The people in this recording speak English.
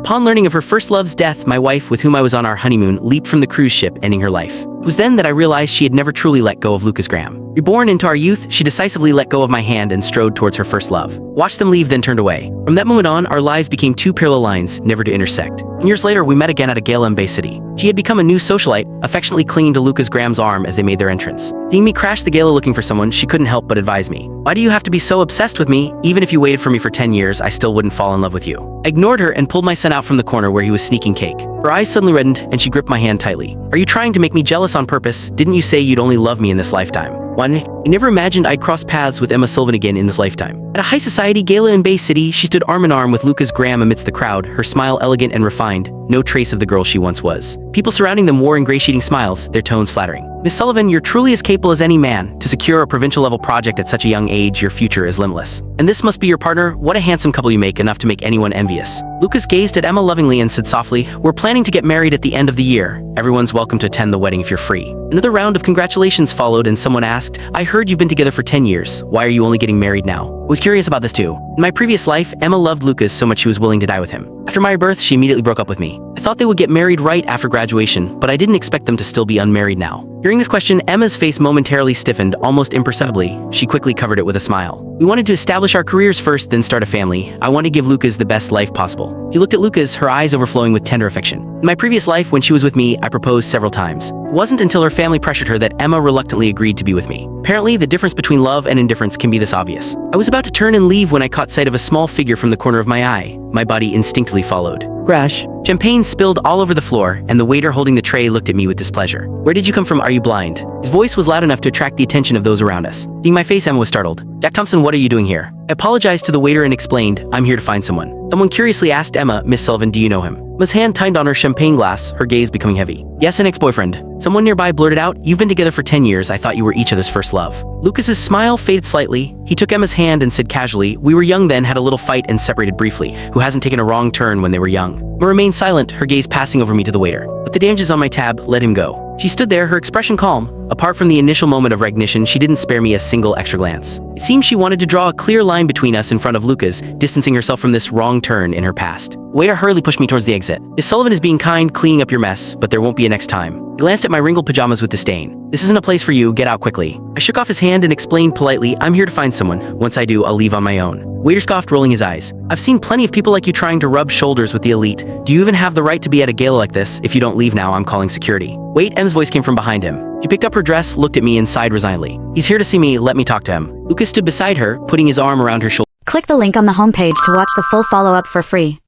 Upon learning of her first love's death, my wife, with whom I was on our honeymoon, leaped from the cruise ship, ending her life. It was then that I realized she had never truly let go of Lucas Graham. Reborn into our youth, she decisively let go of my hand and strode towards her first love. Watched them leave, then turned away. From that moment on, our lives became two parallel lines, never to intersect. And years later, we met again at a gala in Bay City. She had become a new socialite, affectionately clinging to Lucas Graham's arm as they made their entrance. Seeing me crash the gala looking for someone, she couldn't help but advise me. Why do you have to be so obsessed with me? Even if you waited for me for 10 years, I still wouldn't fall in love with you. I ignored her and pulled my son out from the corner where he was sneaking cake. Her eyes suddenly reddened, and she gripped my hand tightly. Are you trying to make me jealous on purpose? Didn't you say you'd only love me in this lifetime? I never imagined I'd cross paths with Emma Sylvan again in this lifetime. At a high society gala in Bay City, she stood arm in arm with Lucas Graham amidst the crowd, her smile elegant and refined, no trace of the girl she once was. People surrounding them wore ingratiating smiles, their tones flattering. Miss Sullivan, you're truly as capable as any man. To secure a provincial-level project at such a young age, your future is limitless. And this must be your partner? What a handsome couple you make, enough to make anyone envious. Lucas gazed at Emma lovingly and said softly, we're planning to get married at the end of the year. Everyone's welcome to attend the wedding if you're free. Another round of congratulations followed, and someone asked, I heard you've been together for 10 years. Why are you only getting married now? I was curious about this too. In my previous life, Emma loved Lucas so much she was willing to die with him. After my birth, she immediately broke up with me. I thought they would get married right after graduation, but I didn't expect them to still be unmarried now. Hearing this question, Emma's face momentarily stiffened, almost imperceptibly. She quickly covered it with a smile. We wanted to establish our careers first, then start a family. I want to give Lucas the best life possible. She looked at Lucas, her eyes overflowing with tender affection. In my previous life, when she was with me, I proposed several times. It wasn't until her family pressured her that Emma reluctantly agreed to be with me. Apparently, the difference between love and indifference can be this obvious. I was about to turn and leave when I caught sight of a small figure from the corner of my eye. My body instinctively followed. Crash. Champagne spilled all over the floor, and the waiter holding the tray looked at me with displeasure. Where did you come from? Are you blind? His voice was loud enough to attract the attention of those around us. Seeing my face, Emma was startled. Jack Thompson, what are you doing here? I apologized to the waiter and explained, I'm here to find someone. Someone curiously asked Emma, Miss Sullivan, do you know him? Emma's hand tightened on her champagne glass, her gaze becoming heavy. Yes, an ex-boyfriend. Someone nearby blurted out, you've been together for 10 years. I thought you were each other's first love. Lucas's smile faded slightly. He took Emma's hand and said casually, we were young then, had a little fight and separated briefly. Who hasn't taken a wrong turn when they were young? Emma remained silent, her gaze passing over me to the waiter. But the damages on my tab, let him go. She stood there, her expression calm. Apart from the initial moment of recognition, she didn't spare me a single extra glance. It seemed she wanted to draw a clear line between us in front of Lucas, distancing herself from this wrong turn in her past. Waiter hurriedly pushed me towards the exit. Miss Sullivan is being kind, cleaning up your mess, but there won't be a next time. He glanced at my wrinkled pajamas with disdain. This isn't a place for you, get out quickly. I shook off his hand and explained politely, I'm here to find someone. Once I do, I'll leave on my own. Waiter scoffed, rolling his eyes. I've seen plenty of people like you trying to rub shoulders with the elite. Do you even have the right to be at a gala like this? If you don't leave now, I'm calling security. Wait, Em's voice came from behind him. She picked up her dress, looked at me, and sighed resignedly. He's here to see me, let me talk to him. Lucas stood beside her, putting his arm around her shoulder. Click the link on the homepage to watch the full follow-up for free.